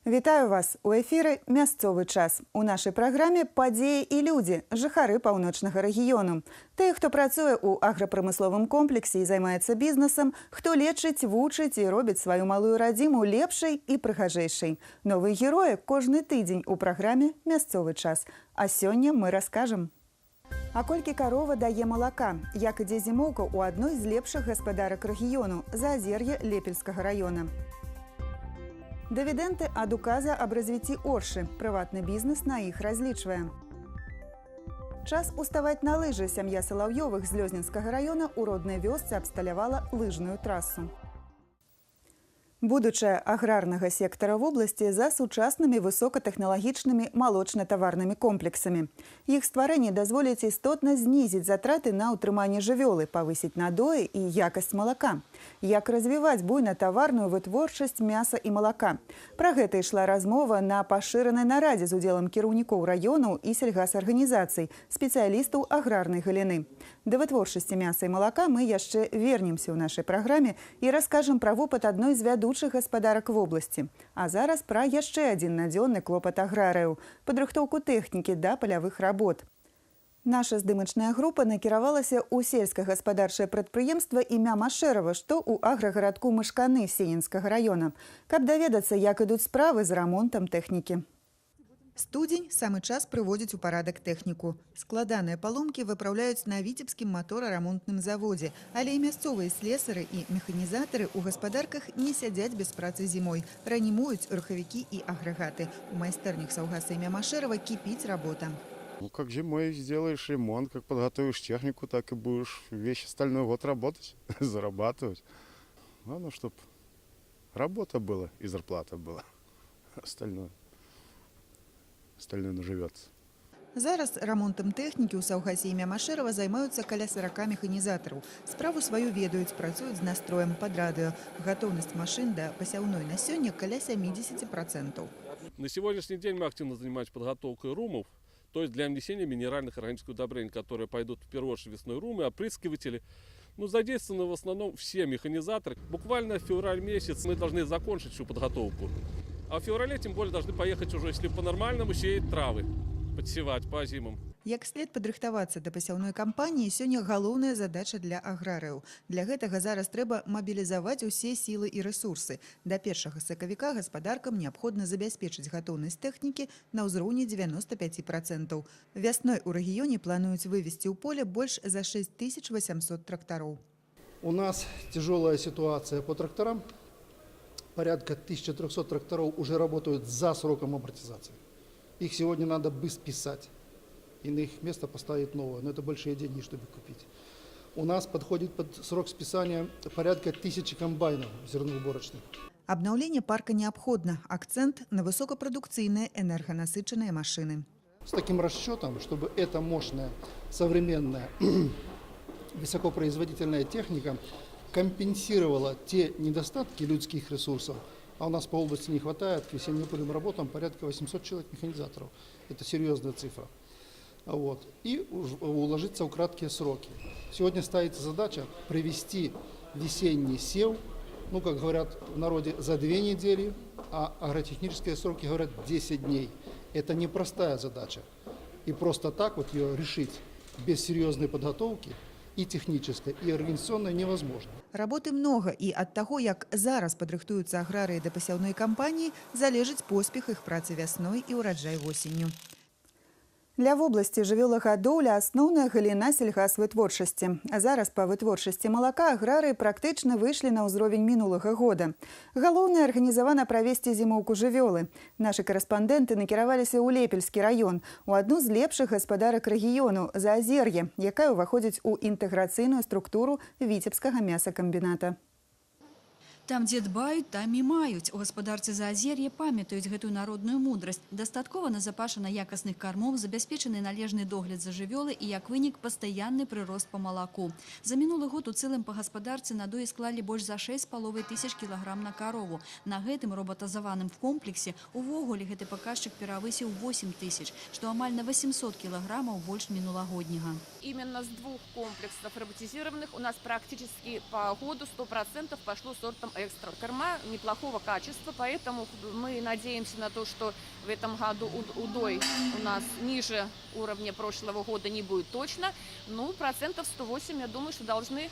Вітаю вас! У эфіры «Мясцовы час». У нашай праграме падзеі і людзі, жыхары паўночнага рэгіёну. Тыя, хто працуе ў аграпрамысловым комплексе і займаецца бізнесам, хто лечыць, вучыць і робіць сваю малую радзіму лепшай і прыгажэйшай. Новыя героі кожны тыдзень у праграме «Мясцовы час». А сёння мы раскажам. А колькі карова дае малака? Як ідзе зімоўка ў адной з лепшых гаспадарак рэгіёну – Заазер'е Лепельскага раёна. Дывідэнды ад указа аб развіцці Оршы. Прыватны бізнес на іх разлічвае. Час уставаць на лыжы. Сям'я Салаўёвых з Лёзненскага раёна ў роднай вёсцы абсталявала лыжную трасу. Будучае аграрнага сектара вобласці за сучаснымі высокатэхналагічнымі малочна-таварнымі комплексамі. Іх стварэнне дазволіць істотна знізіць затраты на ўтрыманне жывёлы, павысіць надоі і якасць малака. Як развіваць буйна-таварную вытворчасць мяса і малака. Пра гэта ішла размова на пашыранай нарадзе з удзелам кіраўнікоў раёнаў і сельгасарганізацый, спецыялістаў аграрнай галіны. Да вытворчасці мяса і малака мы яшчэ вернемся ў нашай праграме і раскажам пра вопыт адной з вядучых гаспадарак вобласці. А зараз пра яшчэ адзін надзённы клопат аграрыяў – падрыхтоўку тэхнікі да палявых работ. Наша здымачная група накіравалася ў сельскагаспадарчае прадпрыемства імя Машэрава, што ў аграгарадку Мышканы Сенінскага раёна, каб даведацца, як ідуць справы з рамонтам тэхнікі. Студзень – самы час прыводзіць у парадак тэхніку. Складаныя паломкі выпраўляюць на Віцебскім маторарамонтным заводзе, але і мясцовыя слесары і механізатары ў гаспадарках не сядзяць без працы зімой. Ранімуюць рухавікі і агрэгаты. У майстэрнях саўгаса імя Машэрава кіпіць работа. Ну, как зимой сделаешь ремонт, как подготовишь технику, так и будешь весь остальной год работать, зарабатывать. Главное, чтобы работа была и зарплата была. Остальное наживется. Зараз рамонтам тэхнікі ў саўгасе імя Машэрава займаюцца каля 40 механізатараў. Справу сваю ведаюць, працуюць з настроем пад радыё. Гатоўнасць машын да пасяўной на сёння каля 70%. На сегодняшний день мы активно занимаемся подготовкой румов, то есть для внесения минеральных органических удобрений, которые пойдут в первую очередь весной румы, опрыскиватели. Задействованы в основном все механизаторы. Буквально в февраль месяц мы должны закончить всю подготовку. А в феврале тем более должны поехать уже, если по-нормальному, сеять травы, подсевать по зимам. Як след падрыхтавацца да пасяўной кампаніі сёння галоўная задача для аграрыяў. Для гэтага зараз трэба мабілізаваць усе сілы і рэсурсы. Да 1 сакавіка гаспадаркам неабходна забяспечыць гатоўнасць тэхнікі на ўзроўні 95%. Вясной у рэгіёне плануюць вывесці ў поле больш за 6800 трактаров. У нас тяжелая ситуация по тракторам. Порядка 1300 тракторов уже работают за сроком амортизации. Их сегодня надо бы списать и на их место поставить новое. Но это большие деньги, чтобы купить. У нас подходит под срок списания порядка 1000 комбайнов зерноуборочных. Обновление парка необходимо. Акцент на высокопродукцийные энергонасыщенные машины. С таким расчетом, чтобы эта мощная, современная, высокопроизводительная техника компенсировала те недостатки людских ресурсов, а у нас по области не хватает, к весенне-полевым работам порядка 800 человек механизаторов. Это серьезная цифра. И уложиться в краткие сроки. Сегодня ставится задача привести весенний сев, как говорят в народе, за 2 недели, а агротехнические сроки говорят 10 дней. Это непростая задача. И просто так ее решить без серьезной подготовки и технической, и организационной невозможно. Работы много, и от того, як зараз падрыхтуюцца аграрыі да пасяўной кампаніі, залежыць поспех іх працы вясной і ўраджай восенню. Для вобласці жывёлагадоўля асноўная галіна сельгасвытворчасці. А зараз па вытворчасці малака аграрыі практычна выйшлі на ўзровень мінулага года. Галоўнае арганізавана правесці зімоўку жывёлы. Нашы карэспандэнты накіраваліся ў Лепельскі раён, у адну з лепшых гаспадарак рэгіёну – Заазер'е, якая ўваходзіць у інтэграцыйную структуру Віцебскага мясакамбіната. Там, дзе дбаюць, там і маюць. У гаспадарцы Заазер'я памятаюць гэтую народную мудрасць. Дастаткова назапашана якасных кармоў, забяспечаны належны догляд за жывёлы і, як вынік, пастаянны прырост па малаку. За мінулы год у цэлым па гаспадарцы надоі склалі больш за 6,5 тысяч кілаграм на карову. На гэтым роботазаваным комплексе увогуле гэты паказчык перавысіў 8 тысяч, што амаль на 800 кілаграмаў больш мінулагодняга. Именно с 2 комплексов роботизированных у нас практически по году 100% пошло сортом экстра-корма неплохого качества, поэтому мы надеемся на то, что в этом году удой у нас ниже уровня прошлого года не будет точно. Ну, 108%, я думаю, что должны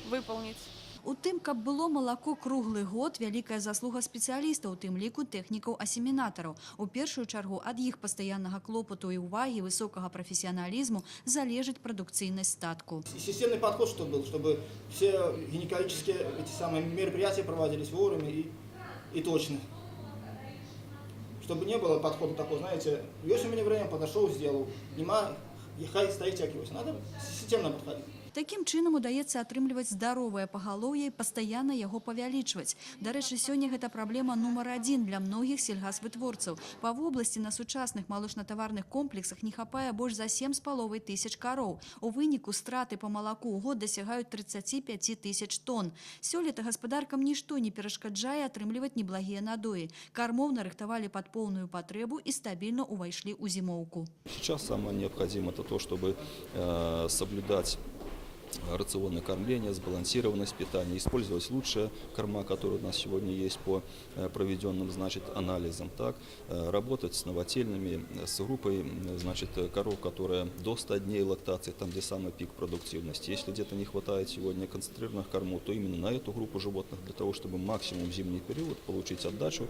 выполнить. У тым, каб было малако круглы год, вялікая заслуга спецыялістаў, у тым ліку тэхнікаў-асемінатараў. У першую чаргу ад іх пастаяннага клопату і ўвагі, высокага прафесіяналізму залежыць прадукцыйнасць статку. Системный подход, чтобы все гинекологические мероприятия проводились вовремя и точно. Чтобы не было подхода такого, знаете, есть у меня время, подошел, сделал. Нема, хай стоит тякивайся. Надо системно подходить. Такім чынам удаецца атрымліваць здаровае пагалоўе і пастаянна яго павялічваць. Дарэчы, сёння гэта праблема нумар 1 для многіх сельгасвытворцаў. Па вобласці на сучасных малочна-таварных комплексах не хапае больш за 7,5 тысяч кароў. У выніку страты па малаку ў год дасягаюць 35 тысяч тонн. Сёлета гаспадаркам нішто не перашкаджае атрымліваць неблагія надоі. Кармоў нарыхтавалі пад поўную патрэбу і стабільна ўвайшлі ў зімоўку. Сейчас самое необходимое это то, чтобы соблюдать рационное кормление, сбалансированность питания, использовать лучшие корма, которые у нас сегодня есть по проведенным, значит, анализам, так, работать с новотельными, с группой, значит, коров, которые до 100 дней лактации, там, где самый пик продуктивности. Если где-то не хватает сегодня концентрированных кормов, то именно на эту группу животных, для того, чтобы максимум в зимний период получить отдачу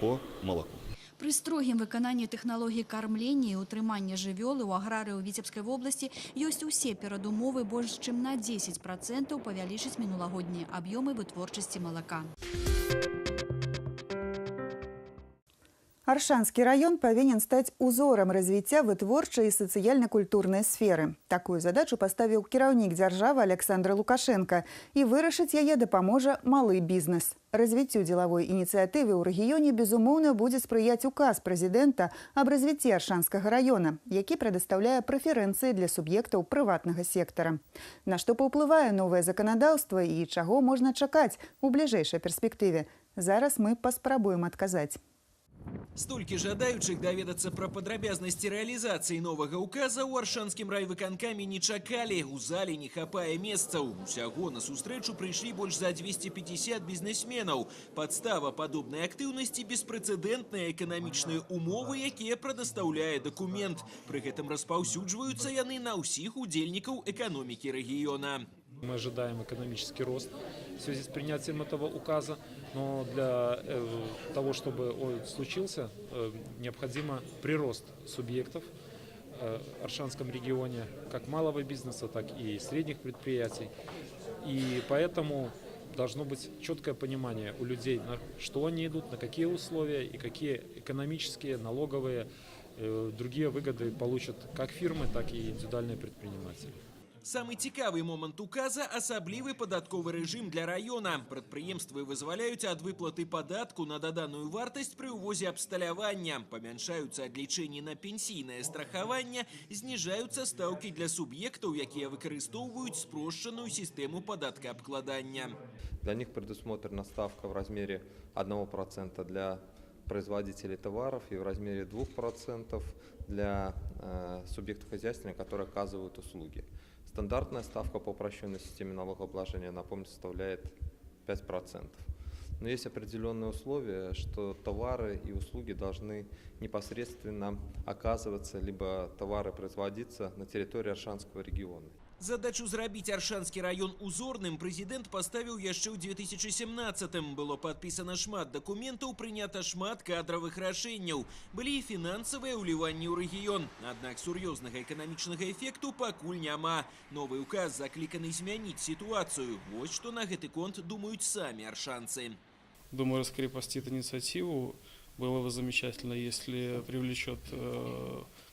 по молоку. Пры строгім выкананні тэхналогій кармлення і ўтрымання жывёлы ў аграрыі ў Віцебскай вобласці ёсць усе перадумовы больш чым на 10% павялічыць мінулагоднія аб'ёмы вытворчасці малака. Аршанскі раён павінен стаць узорам развіцця вытворчай і сацыяльна-культурнай сферы. Такую задачу паставіў кіраўнік дзяржавы Александр Лукашенко, і вырашыць яе дапаможа малы бізнес. Развіццю дзелавой ініцыятывы ў рэгіёне, безумоўна, будзе спрыяць указ прэзідэнта аб развіцці Аршанскага раёна, які прадастаўляе прэферэнцыі для суб'ектаў прыватнага сектара. На што паўплывае новае заканадаўства і чаго можна чакаць у бліжэйшай перспектыве? Зараз мы паспрабуем адказаць. Столькі жадаючых даведацца пра падрабязнасці рэалізацыі новага указа ў Аршанскім райвыканкаме не чакалі. У зале не хапае месцаў. Усяго на сустрэчу прыйшлі больш за 250 бізнесменаў. Падстава падобнай актыўнасці – беспрэцэдэнтныя эканамічныя умовы, якія прадастаўляе дакумент. Пры гэтым распаўсюджваюцца яны на ўсіх удзельнікаў эканомікі рэгіёна. Мы ожидаем экономический рост в связи с принятием этого указа, но для того, чтобы он случился, необходимо прирост субъектов в Аршанском регионе, как малого бизнеса, так и средних предприятий. И поэтому должно быть четкое понимание у людей, на что они идут, на какие условия и какие экономические, налоговые, другие выгоды получат как фирмы, так и индивидуальные предприниматели. Самы цікавы момант указа – асаблівы падатковы рэжым для раёна. Прадпрыемствы вызваляюць ад выплаты падатку на даданую вартасць пры ўвозе абсталявання. Памяншаюцца адлічэнні на пенсійнае страхаванне, зніжаюцца стаўкі для суб'ектаў, якія выкарыстоўваюць спрошчаную сістэму падаткаабкладання. Для них предусмотрена ставка в размере 1% для производителей товаров и в размере 2% для субъектов хозяйствования, которые оказывают услуги. Стандартная ставка по упрощенной системе налогообложения, напомню, составляет 5%. Но есть определенные условия, что товары и услуги должны непосредственно оказываться, либо товары производиться на территории Аршанского региона. Задачу зрабіць Аршанскі раён узорным прэзідэнт паставіў яшчэ ў 2017-м. Было падпісана шмат дакументаў, прынята шмат кадравых рашэнняў. Былі і фінансавыя ўліванні ў рэгіён. Аднак сур'ёзнага эканамічнага эфекту пакуль няма. Новы указ закліканы змяніць сітуацыю. Вось што на гэты конт думаюць самі аршанцы. Думаю, раскрепостит инициативу. Было бы замечательно, если привлечет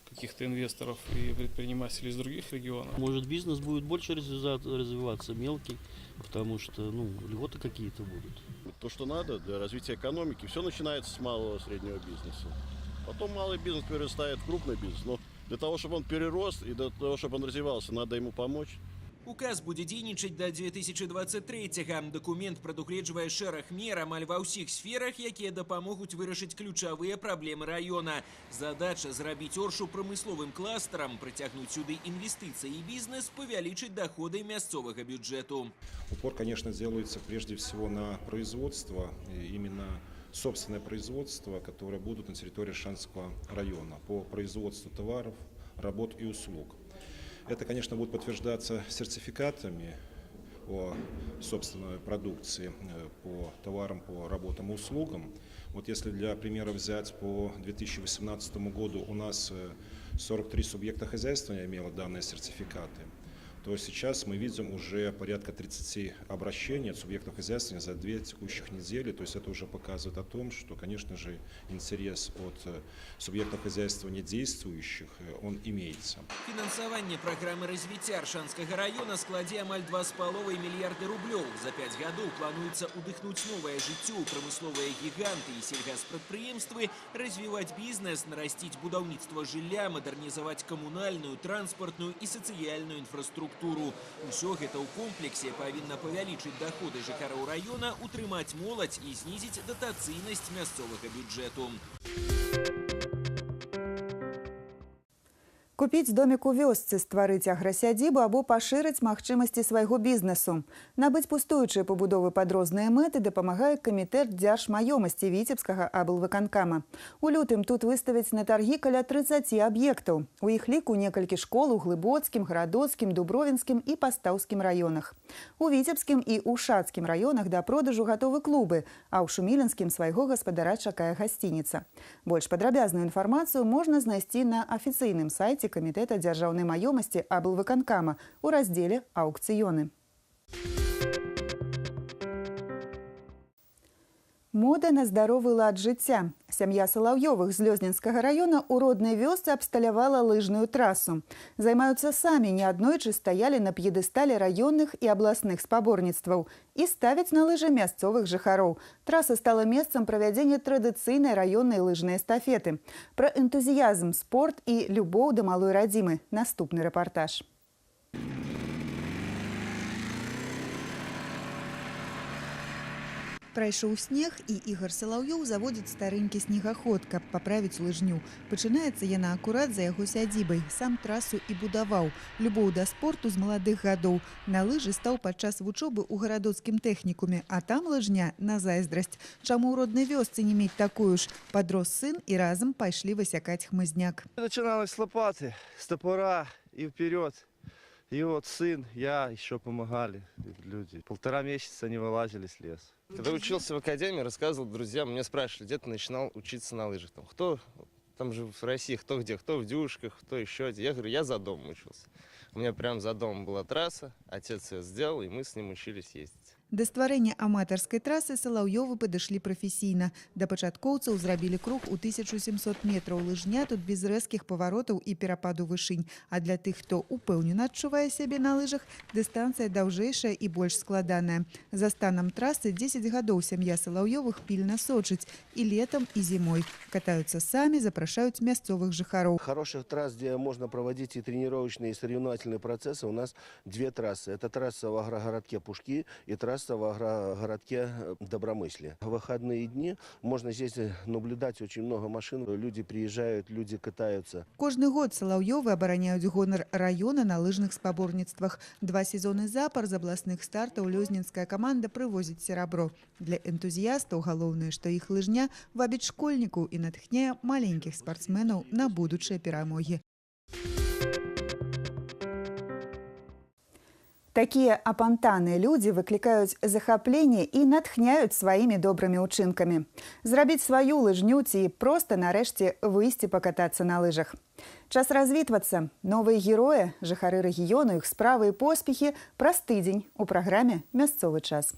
каких-то инвесторов и предпринимателей из других регионов. Может, бизнес будет больше развиваться, мелкий, потому что льготы какие-то будут. То, что надо для развития экономики, все начинается с малого и среднего бизнеса. Потом малый бизнес перерастает в крупный бизнес. Но для того, чтобы он перерос и для того, чтобы он развивался, надо ему помочь. Указ будзе дзейнічаць да 2023-го. Документ прадугледжвае шэраг мер амаль ва ўсіх сферах, якія дапамогуць вырашыць ключавыя праблемы района. Задача зрабіць Оршу прамысловым кластарам, прыцягнуць сюды інвестыцыі і бізнес, павялічыць доходы мясцовага бюджэту. Упор, конечно, делается прежде всего на производство, именно собственное производство, которое будут на территории Оршанского района по производству товаров, работ и услуг. Это, конечно, будет подтверждаться сертификатами о собственной продукции по товарам, по работам и услугам. Вот если для примера взять по 2018 году у нас 43 субъекта хозяйствования имело данные сертификаты, то сейчас мы видим уже порядка 30 обращений от субъектов хозяйствования за 2 текущих недели. То есть это уже показывает о том, что, конечно же, интерес от субъектов хозяйствования действующих, он имеется. Фінансаванне праграмы развіцця Аршанскага района складзе амаль 2,5 мільярды рублёў. За 5 гадоў плануецца удыхнуць новае жыццё ў прамысловыя гіганты і сельгаспрадпрыемствы, развіваць бізнес, нарасціць будаўніцтва жылля, мадэрнізаваць камунальную, транспартную і сацыяльную інфраструктуру. Усё гэта ў комплексе павінна павялічыць доходы жыхароў района, утрымаць моладзь і знізіць датацыйнасць мясцовага бюджэту. Купіць домик у вёсцы, стварыць аграсядзібу або пашырыць магчымасці свайго бізнесу. Набыць пустуючыя пабудовы пад розныя мэты дапамагае камітэт дзяржмаёмасці Віцебскага аблвыканкама. У лютым тут выставяць на таргі каля 30 аб'ектаў. У іх ліку некалькі школ у Глыбоцкім, Гарадоцкім, Дубровінскім і Пастаўскім раёнах. У Віцебскім і Ушацкім раёнах да продажу гатовы клубы, а ў Шумілінскім свайго гаспадара чакае гасцініца. Больш падрабязную інфармацыю можна знайсці на афіцыйным сайце Камітэта дзяржаўнай маёмасці аблвыканкама у раздзеле «Аукцыёны». Мода на здаровы лад жыцця. Сям'я Салаўёвых з Лёзненскага района ў роднай вёсцы абсталявала лыжную трасу. Займаюцца самі, неаднойчы стаялі на п'едэстале раённых і абласных спаборніцтваў і ставяць на лыжы мясцовых жыхароў. Траса стала месцам правядзення традыцыйнай раённай лыжнай эстафеты. Пра энтузіязм, спорт і любоў да малой радзімы. Наступны рэпартаж. Прайшоў снег, і Ігор Салаўёў заводзіць старэнькі снегаход, каб паправіць лыжню. Пачынаецца яна акурат за яго сядзібай. Сам трасу і будаваў. Любоў да спорту з маладых гадоў. На лыжы стаў падчас вучобы ў гарадоцкім тэхнікуме, а там лыжня на зайздрасць. Чаму ў роднай вёсцы не мець такую ж? Подрос сын і разам пайшлі высякаць хмызняк. Начиналось с лопаты, с топора и вперед. И вот сын, я еще помогали люди. 1,5 месяца не вылазили с леса. Когда учился в академии, рассказывал друзьям, меня спрашивали, где ты начинал учиться на лыжах. Кто там же в России, кто где, кто в Дюшках, кто еще где. Я говорю, я за домом учился. У меня прям за домом была трасса, отец ее сделал, и мы с ним учились ездить. Да стварэння аматарскай трасы Салаўёвы падышлі прафесійна. Да пачаткоўцаў зрабілі круг у 1700 метраў. Лыжня тут без рэзкіх паваротаў і перападу вышынь. А для тых, хто упэўнена адчувае сябе на лыжах, дыстанцыя даўжэйшая і больш складаная. За станам трасы 10 гадоў сям'я Салаўёвых пільна сочыць. І летам, і зімой. Катаюцца самі, запрашаюць мясцовых жыхароў. Хороших трасс, где можно проводить и тренировочные, и соревновательные процессы, у нас 2 трассы. Это трасса в агрогородке Пушки и трасса в агрогородке Добромыслие. В выходные дни можно здесь наблюдать очень много машин. Люди приезжают, люди катаются. Кожны год Салаўёвы абараняюць гонар района на лыжных спаборніцтвах. 2 сезоны запар з абласных стартаў лёзненская каманда прывозіць серабро. Для энтузіястаў галоўнае, што іх лыжня вабіць школьнікаў і натхняе маленькіх спартсменаў на будучыя перамогі. Такія апантаныя людзі выклікаюць захапленне і натхняюць сваімі добрымі ўчынкамі. Зрабіць сваю лыжню ці проста нарэшце выйсці пакатацца на лыжах. Час развітвацца. Новыя героі, жыхары рэгіёну, іх справы і поспехі праз тыдзень у праграме «Мясцовы час».